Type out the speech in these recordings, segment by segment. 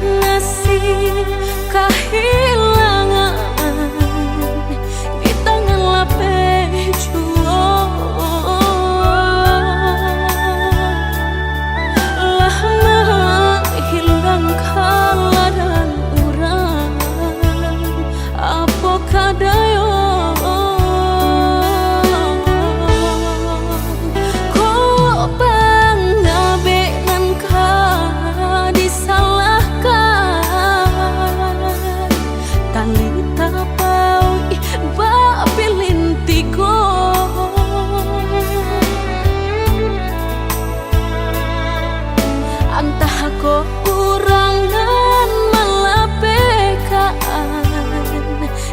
ngasih kehilangan di tangan lapeh jual. Lah hilang kala dan urang apa kadayo kurangan melapekaan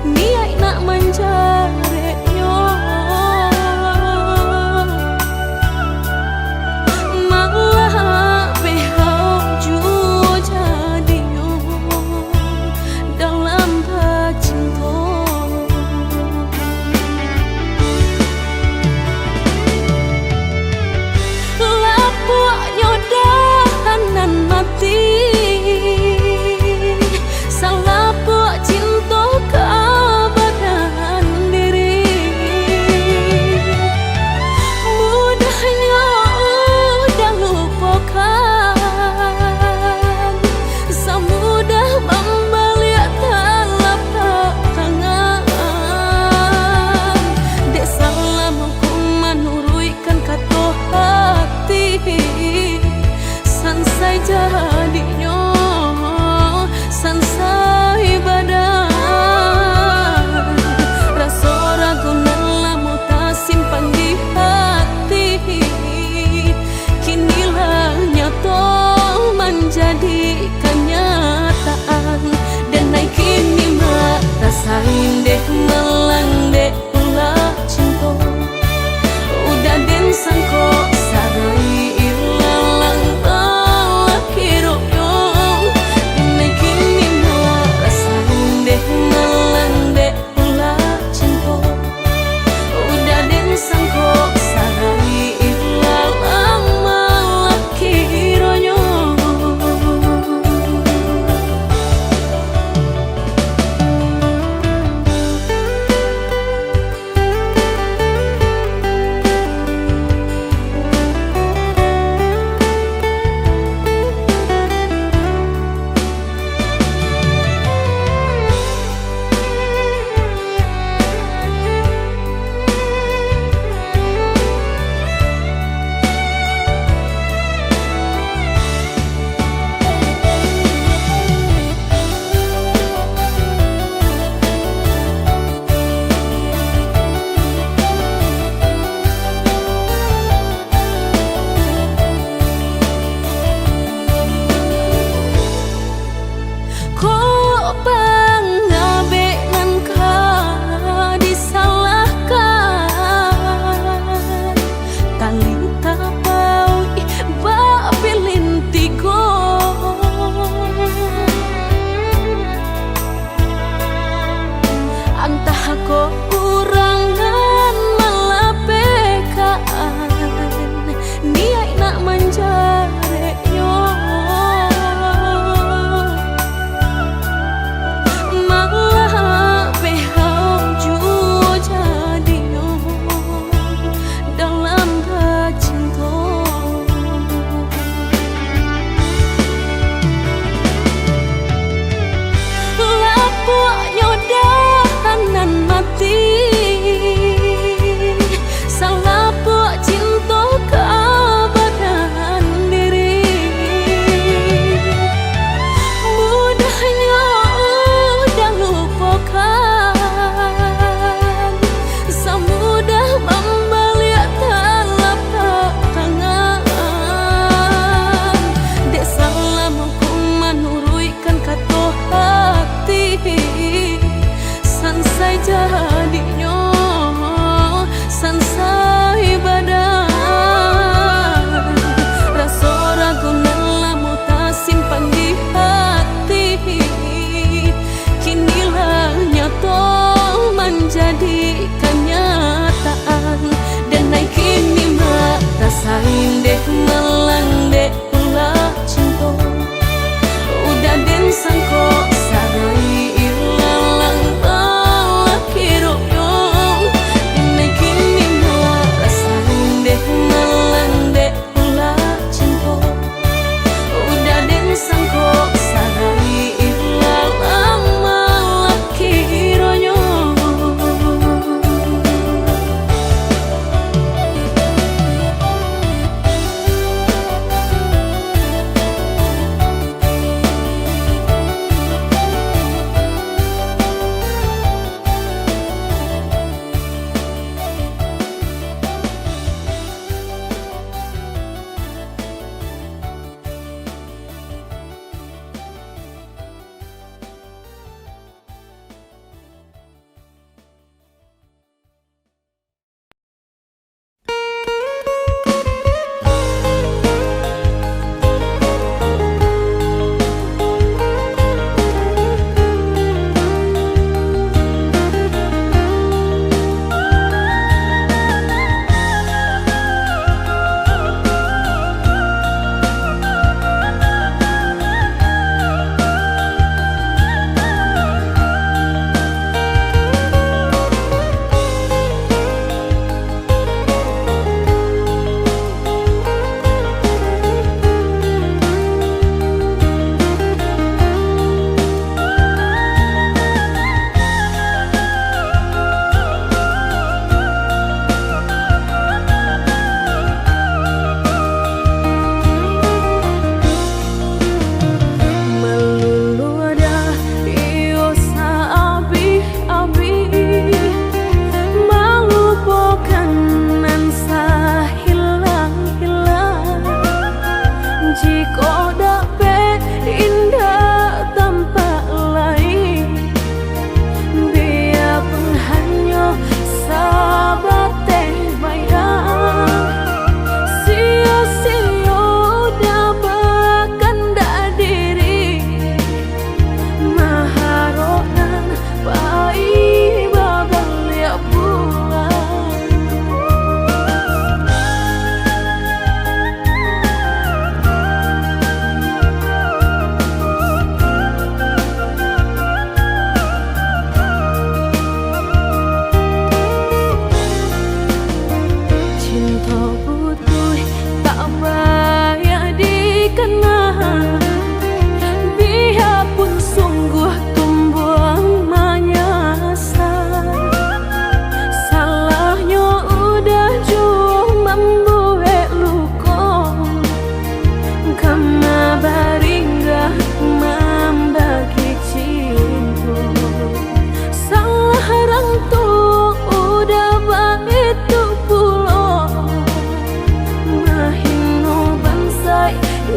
niat nak menjaretnya malah behau jua jadinya dalam bercinta. Lapuknya dahanan mati salah buat cinta keabadian diri. Mudahnya udah lupakan, semudah membalik telapak tangan. Dek salah mampu menurutkan kata hati sansai jadinya sansai badan. Rasa ragu nelamu tak simpan di hati, kinilah nyata menjadi kenyataan. Dan naik kini mak rasain deh melang deh pula cinta udah den sangko sarai ilalang balak hirupnya. Dan naik kini mak rasain deh melang deh pula cinta udah den sangko sarai ilalang balak hirupnya.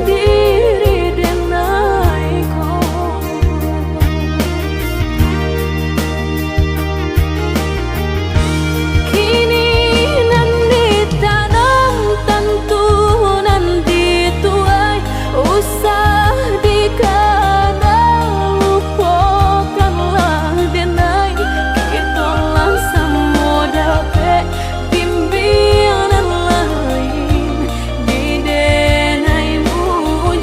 diri denaiku. Kini nan ditanam tentu nan dituai, usah dikadang lupakanlah denai. Itulah semua dapat bimbingan lain di denaimu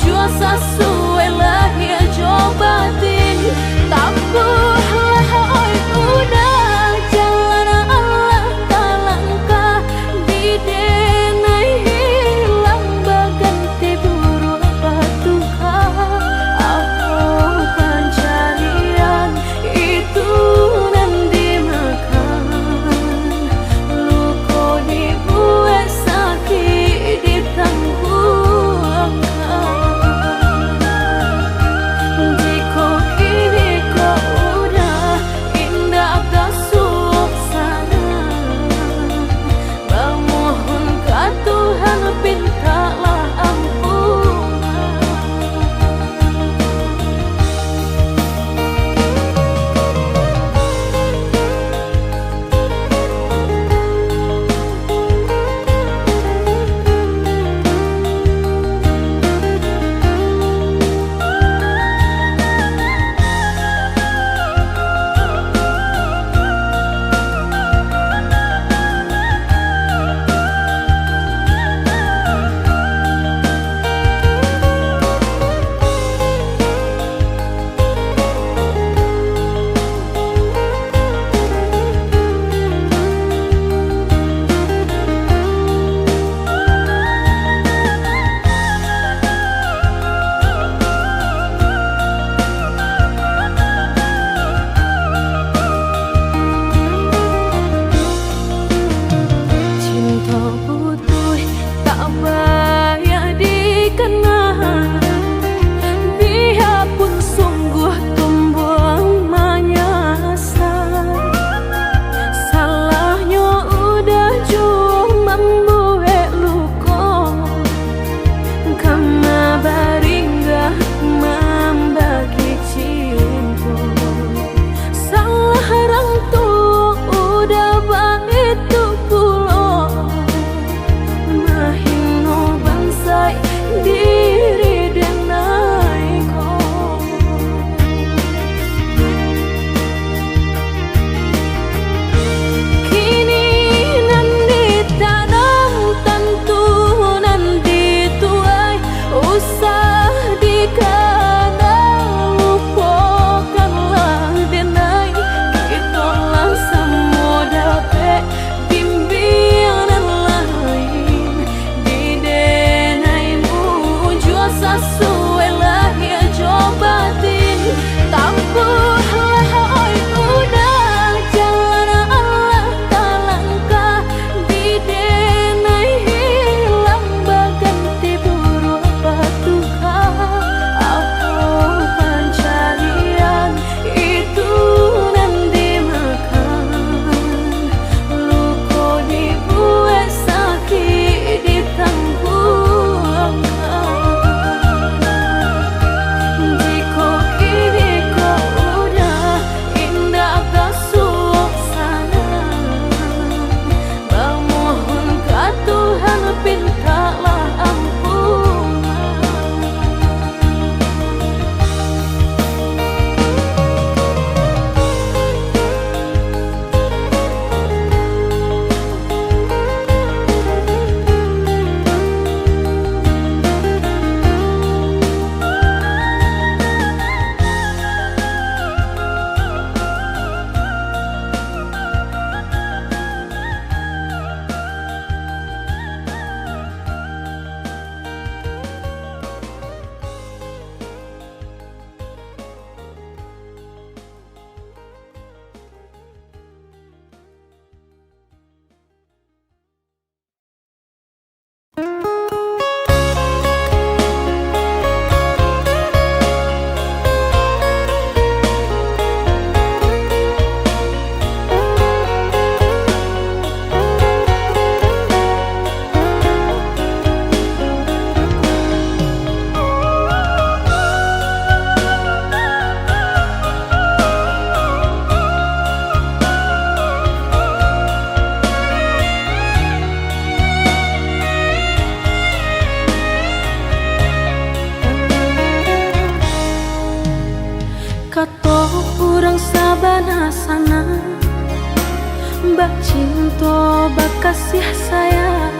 kasih sayang,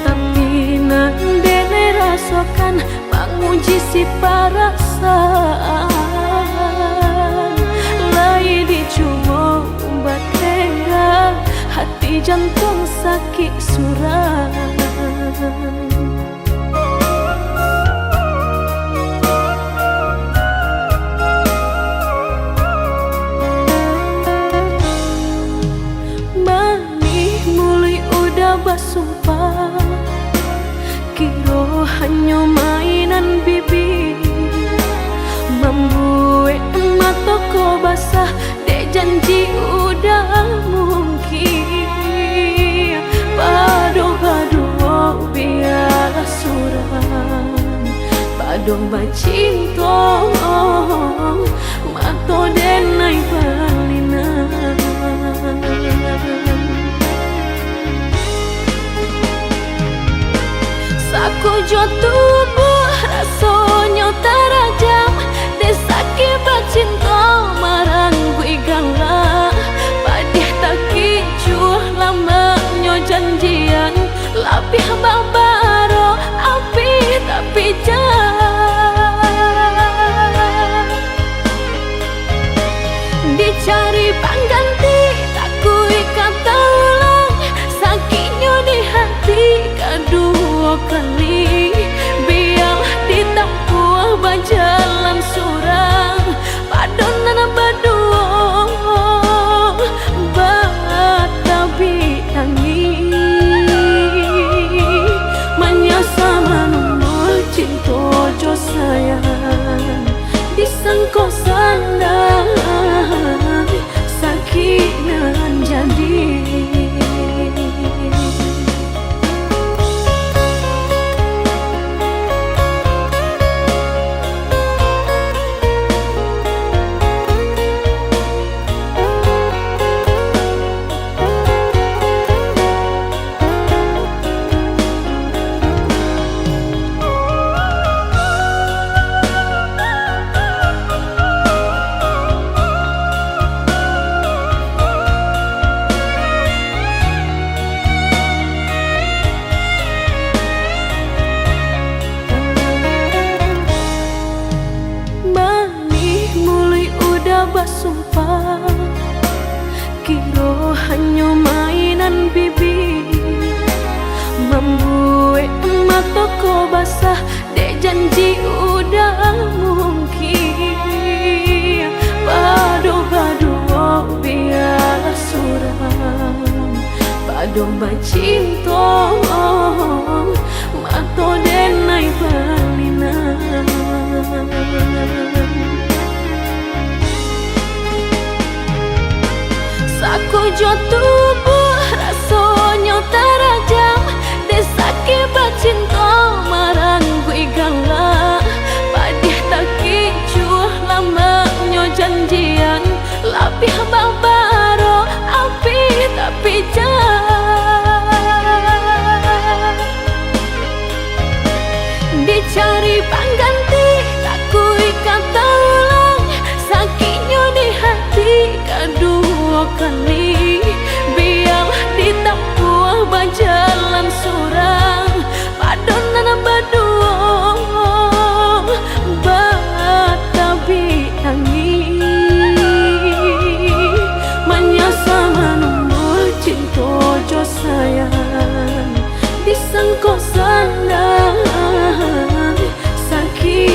tapi nandene rasakan menguji si perasaan. Lai dicuma batengga, hati jantung sakit suram. Basumpah kiro hanya mainan bibi, membuat mataku basah dek janji udah mungkin. Padu-padu biarlah suram, padu bacinto mato denai balinan. Aku jo tubuh rasanya terajam, desaki bacinta marang gue gangga. Padih tak kicuh lamanya janjian, lapih babaro api tapi jah. Dicari pengganti tak kui kata ulang, sakitnya di hati kedua kali. Biarlah ditempuh berjalan surang, padonan berdua batabi tangi. Menyasa menunggu cinta jo sayang, disangko sandang sakit nan jadi. Basumpah kiro hanya mainan bibi, membuat mataku basah dek janji udah mungkin. Padu-padu biarlah suram, padu bacinto mato denai balinan. Aku jo tubuh rasanya terajam, desaki bacinta marang gue gangga. Padih tak kicuh lamanya janjian, lapih babaro api tapi jah. Dicari pengganti tak kui kata ulang, sakitnya di hati kedua kali. Biarlah ditempuh berjalan surang, padonan berdua batabi tangi. Menyasa menunggu cinta jo sayang, disangko sandang sakit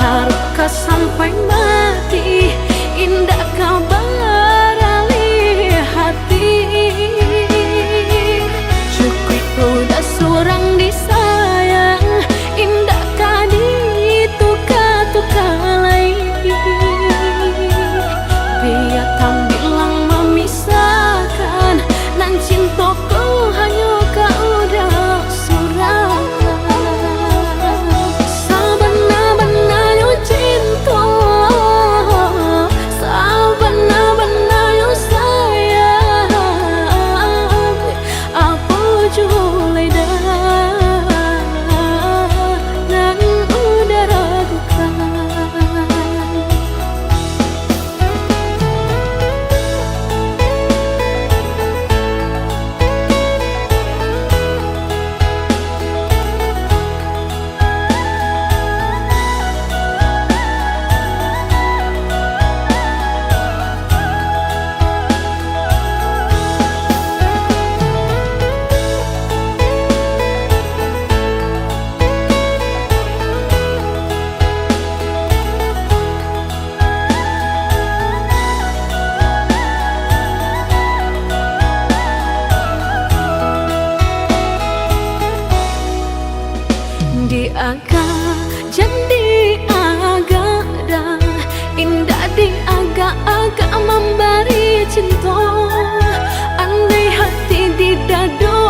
haruka sampai mati, indah kabar alih hati. Cukup udah seorang disayang, indah kadi tuka-tuka lagi. Biar tak bilang memisahkan, nan cintaku hanya kau udah surang. Sabana-bana yo cinta, sabana-bana yo sayang, apa julai dah nan udah ragukan. Di agak jadi agak dah, indah di agak-agak memberi cinta. Andai hati di dado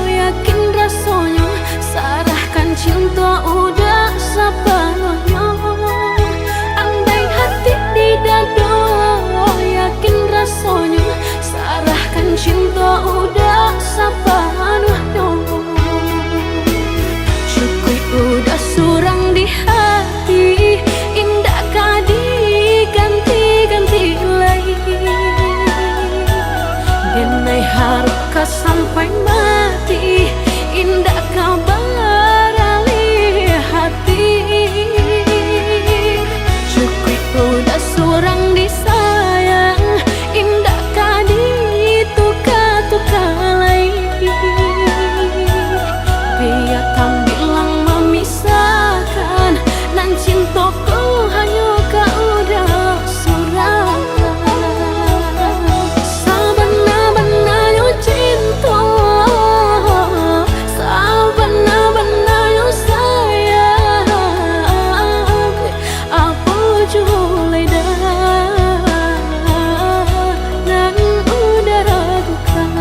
yakin rasanya, sarahkan cinta udah sepenuhnya. Andai hati di dado yakin rasanya, sarahkan cinta udah sepenuhnya. Udah surang di hati, indah kadi ganti-ganti lagi. Denai haruka sampai mati, indah kabar alih hati. Cukup udah surang disayang, indah kadi tuka-tuka lagi. Biar tak bilang memisahkan, nan cintaku hanya kau udah surang. Sabana-bana yo cinta, sabana-bana yo sayang, apa julai dah nan udah ragukan.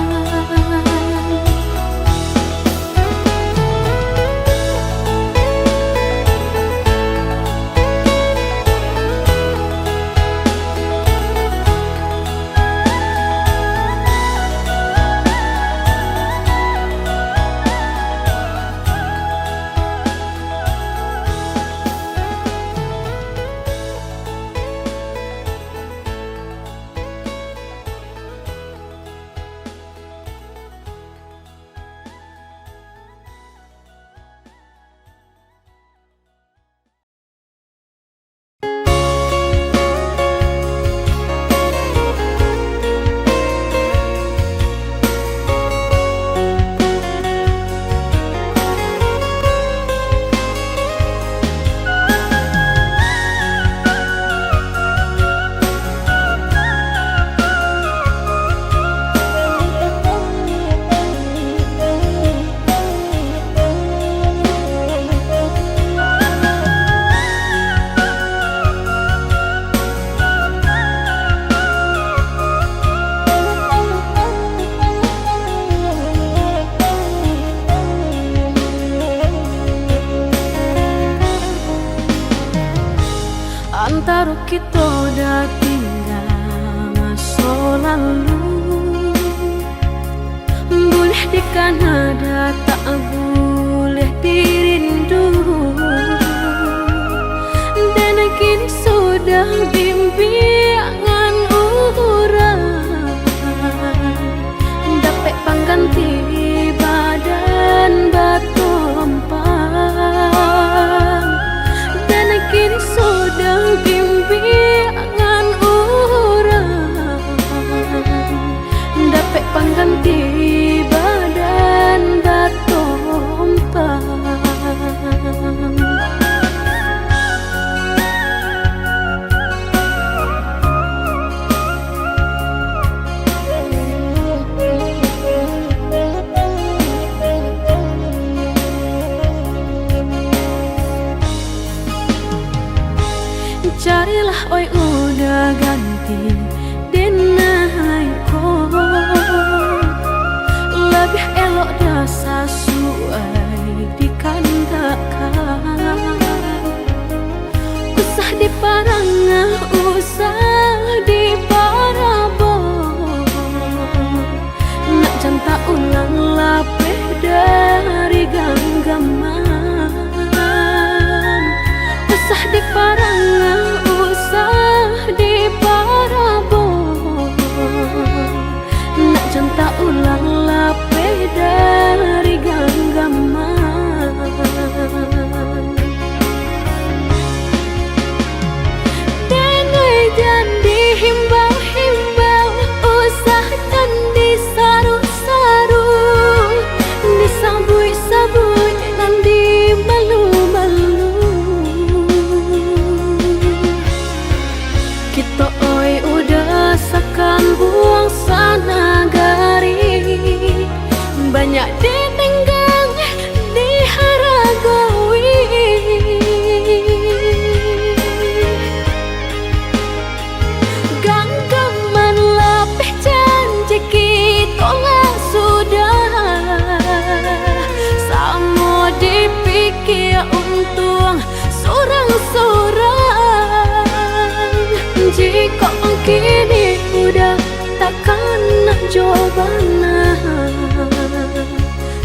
Antara kita udah tinggal masa lalu, boleh di Kanada tak boleh dirindu. Dan kini sudah bimbingan orang, dapat pengganti badan batu lempang. Dan kini sudah bimbingan orang, dapat pengganti badan batu lempang. Carilah oi udah ganti denai ko, lebih elok dah sesuai dikandakan. Usah diparangah, usah diparabon, nak janta ulang lapeh dari genggaman. Usah diparangah, usah diparabon, nak janta ulang lapeh dari genggaman. Denai dan dihimbau-himbau, usah dan disaru-saru, disabui-sabui dan dimalu-malu. Kita oi udah sakan buang sana gari, banyak ditenggang diharagawi. Genggaman lapeh janji kita lah sudah, sama dipikir untung sorang-sorang. Jika kini udah takkan nak jawabana,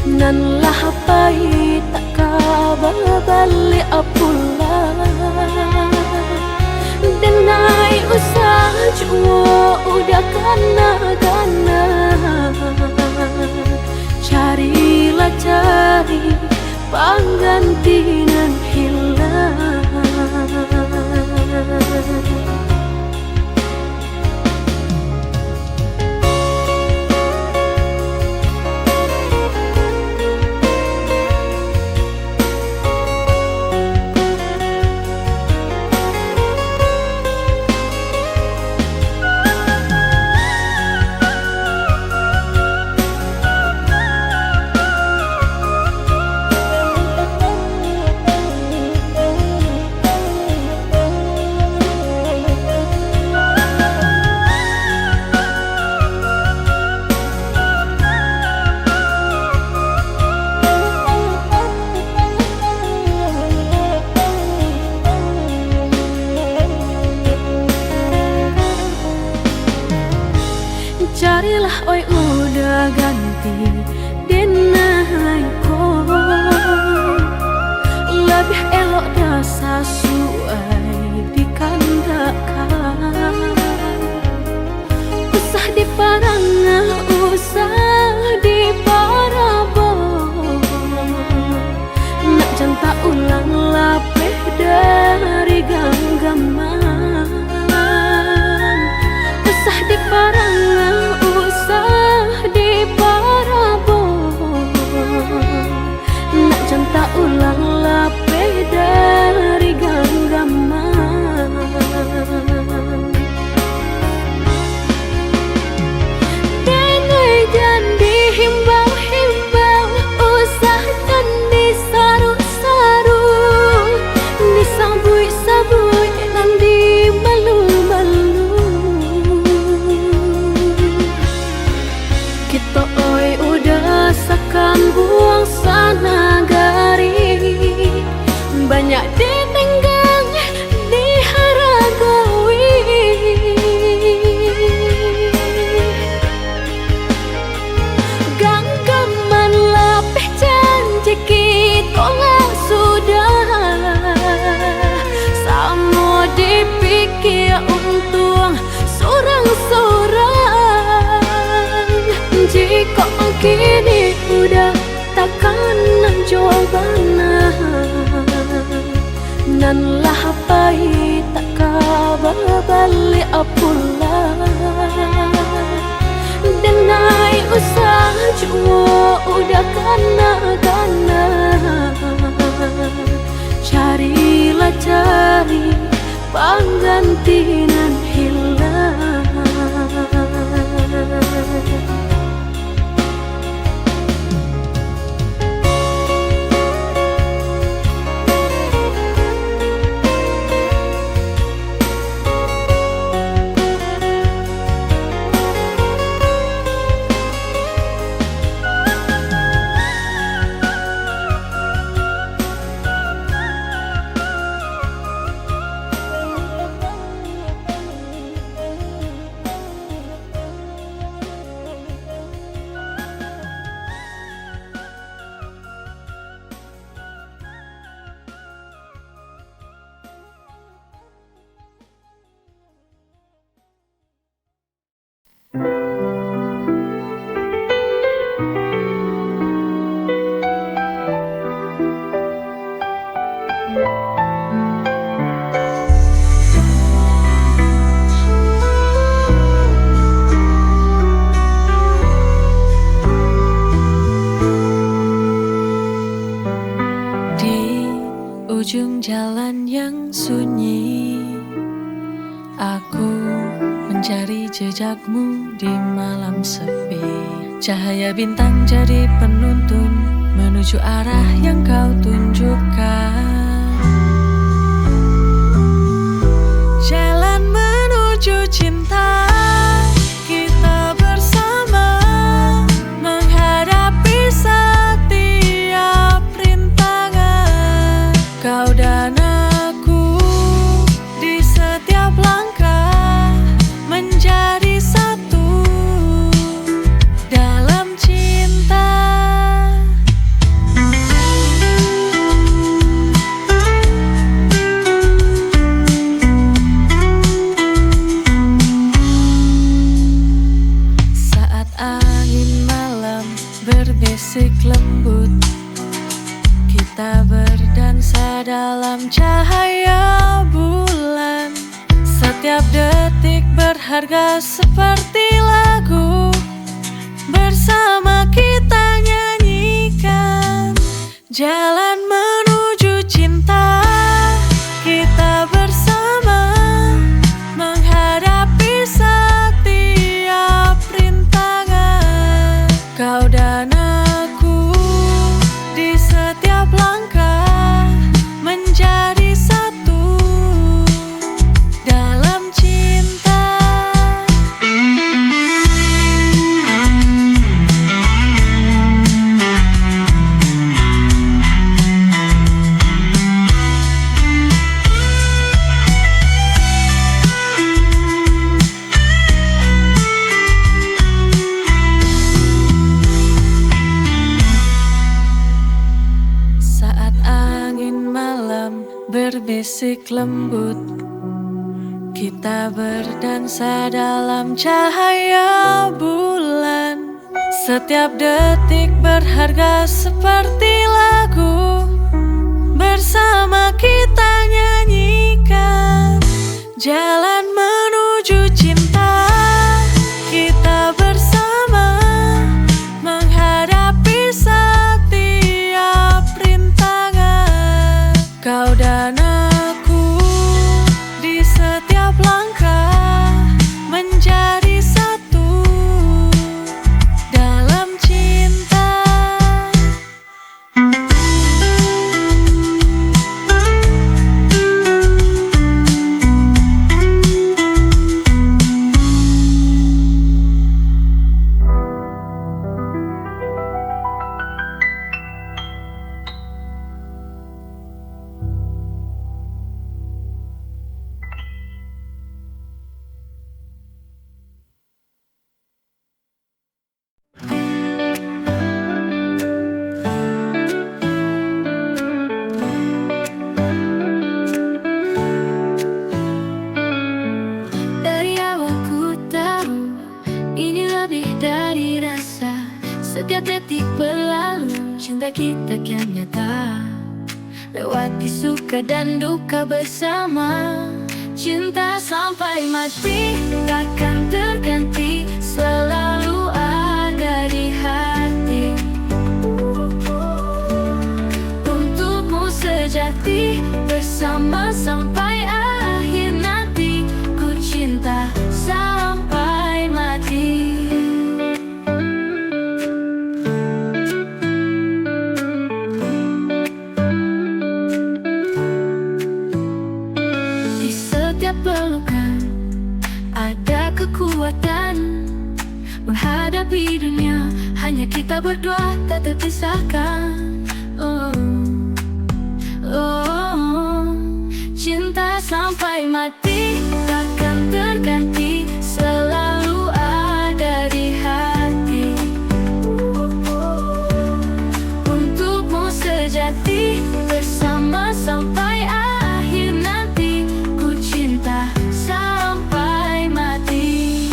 nan lah pai tak kabar balik pula. Denai usah jua udah gana-gana, carilah cari pengganti nan hilang. Carilah oi udah ganti denai ko, lebih elok dah sesuai dikandakan. Usah diparangah, usah diparabon, nak janta ulang lapeh dari genggaman. Usah diparangah, usah diparabon, nak janta ulang lapeh dari genggaman. Denai dan dihimbau-himbau, usah dan disaru-saru, disabui-sabui dan dimalu-malu. Kita oi udah sakan buang sana gari, banyak ditenggang diharagawi. Genggaman lapeh janji kita lah sudah, sama dipikir untung sorang-sorang. Jika kini udah takkan nak jawabana, nan lah pai tak kabar balik pula. Denai usah jua udah gana-gana, carilah cari pengganti nan hilang. jalan yang sunyi, aku mencari jejakmu di malam sepi. Cahaya bintang jadi penuntun menuju arah yang kau tunjukkan. Jalan menuju cinta, kita bersama menghadapi setiap rintangan. Kau dan aku di setiap langkah menjadi satu dalam cinta. Saat angin malam berbisik lembut, kita berdansa dalam cahaya bulan. Setiap detik berharga seperti lagu, bersama kita nyanyikan. Jalan menuju cinta, kita bersama menghadapi setiap rintangan. Kau dan aku di setiap langkah menjadi satu dalam cinta. Saat angin malam berbisik lembut, kita berdansa dalam cahaya bulan. Setiap detik berharga seperti lagu, bersama kita nyanyikan. Jalan menuju cinta, kita bersama menghadapi setiap rintangan. Kau dan aku di setiap langkah menjadi satu dalam cinta. Dari awal ku tahu ini lebih dari rasa. Setiap detik berlalu, cinta kita kian nyata. Lewati suka dan duka bersama, cinta sampai mati takkan terganti, selalu ada di hati. Untukmu sejati, bersama sampai akhir nanti. Ku cinta sampai mati. Di setiap pelukan ada kekuatan, menghadapi dunia hanya kita berdua tak terpisahkan. Oh, oh, cinta sampai mati takkan terganti, selalu ada di hati. Untukmu sejati, bersama sampai akhir nanti. Ku cinta sampai mati.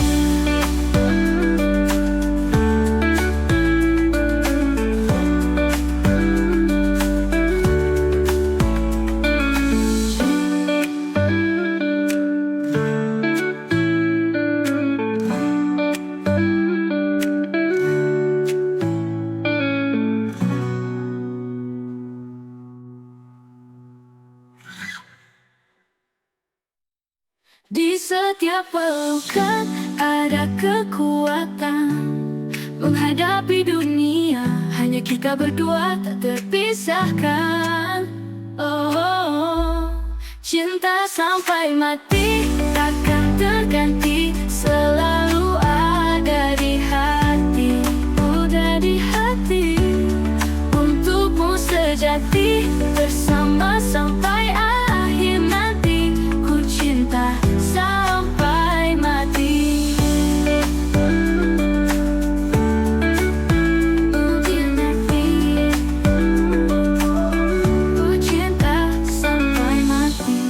Di setiap pelukan ada kekuatan menghadapi dunia. Hanya kita berdua tak terpisahkan. Oh, oh, oh. Cinta sampai mati takkan terganti, selalu ada di hati, udah di hati. Untukmu sejati, bersama sampai akhir nanti. Ku cinta sampai mati. Udah nanti. Ku cinta sampai mati.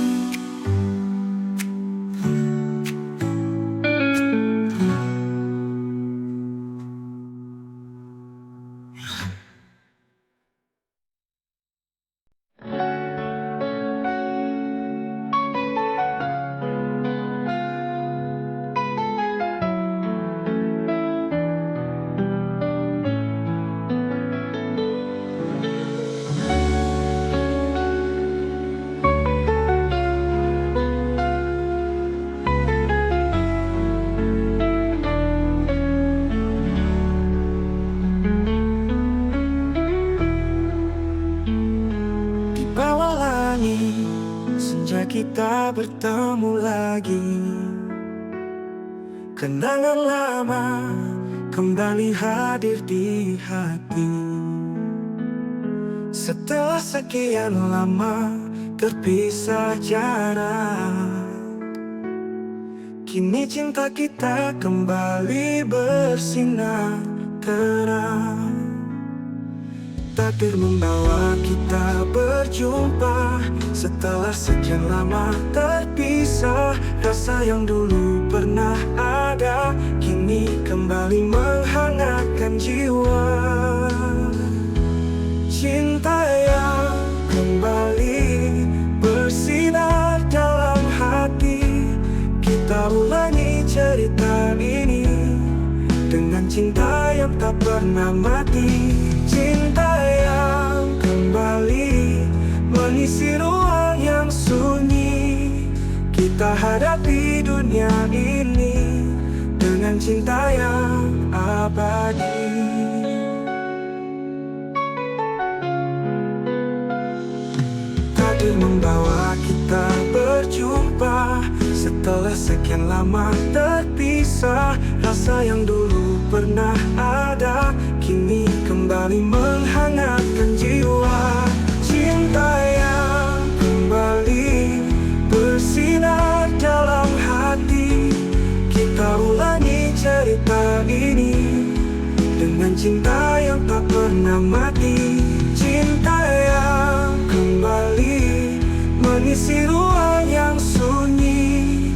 Di bawah langit, senja kita bertemu lagi. Kenangan lama kembali hadir di hati. Setelah sekian lama terpisah jarak, kini cinta kita kembali bersinar terang. Takdir membawa kita berjumpa. Setelah sekian lama terpisah, rasa yang dulu pernah ada kini kembali menghangatkan jiwa. Cinta yang kembali bersinar dalam hati. Kita ulangi cerita ini dengan cinta yang tak pernah mati. Cinta yang kembali mengisi ruang yang sunyi. Kita hadapi dunia ini dengan cinta yang abadi. Takdir membawa kita berjumpa. Setelah sekian lama terpisah, rasa yang dulu pernah ada kini kembali menghangatkan jiwa. Cinta yang kembali bersinar dalam hati. Kita ulangi cerita ini dengan cinta yang tak pernah mati. Cinta yang kembali mengisi ruang yang sunyi.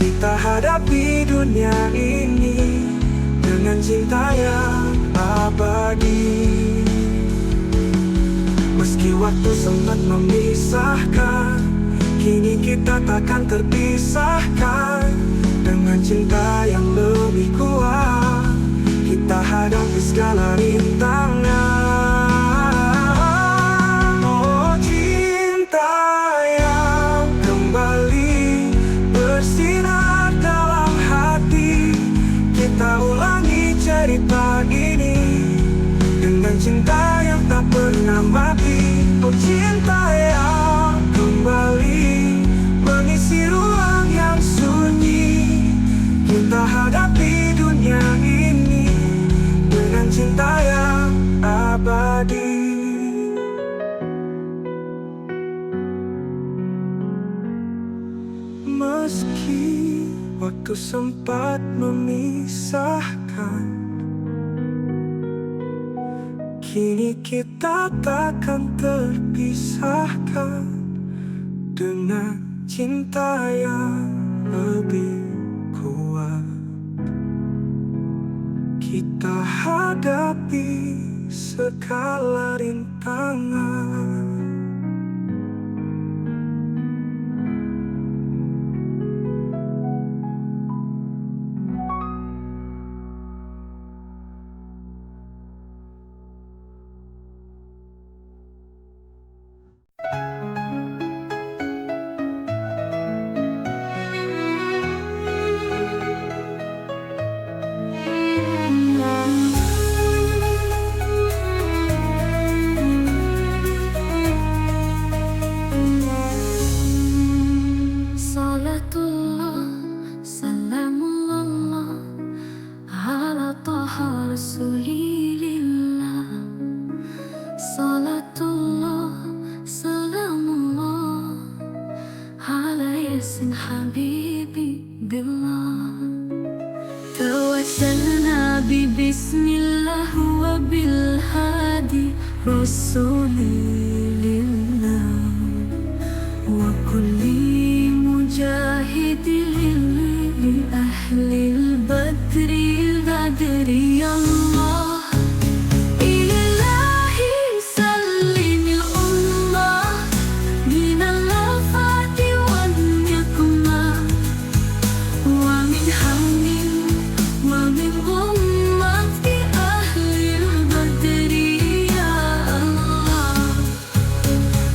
Kita hadapi dunia ini dengan cinta yang abadi. Meski waktu sempat memisahkan, kini kita takkan terpisahkan. Dengan cinta yang lebih kuat, kita hadapi segala rintangan. Oh, cinta yang kembali bersinar dalam hati. Kita ulangi cerita ini dengan cinta yang tak pernah mati. Oh, cinta yang kembali mengisi ruang yang sunyi. Kita hadapi dunia ini dengan cinta yang abadi. Meski waktu sempat memisahkan, kini kita takkan terpisahkan. Dengan cinta yang lebih kuat, kita hadapi segala rintangan. ياسين حبيبي بالله. توسلنا ببسم الله وبالهادي رسولي لله، وكل مجاهد لأهل البدر الغدر يا الله. إلهي سلم الأمة من الآفات والنقمة، ومن هم ومن غمة أهل البدر يا الله.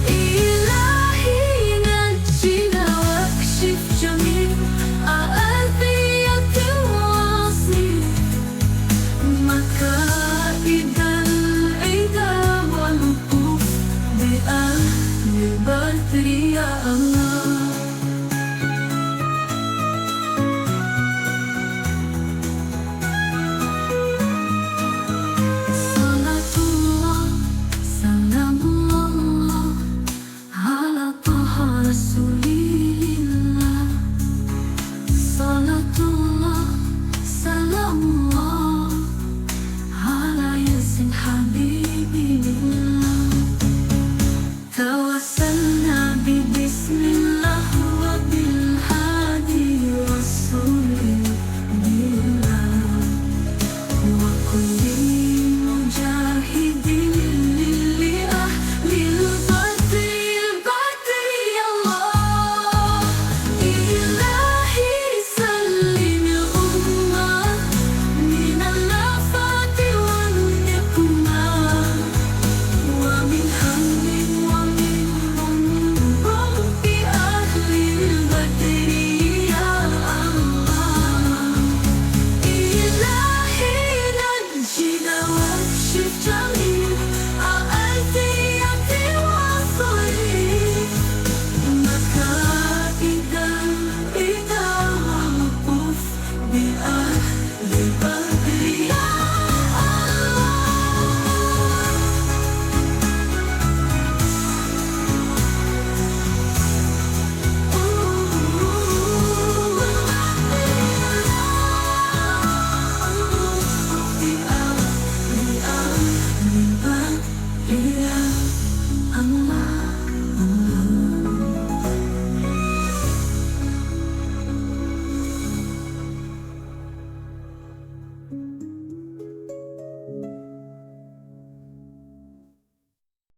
إلهي نجنا واكشف جميع أذية الواصي، مكائد العدا والوقوف بأهل البدر يا الله. صلاة الله سلام الله على طه رسول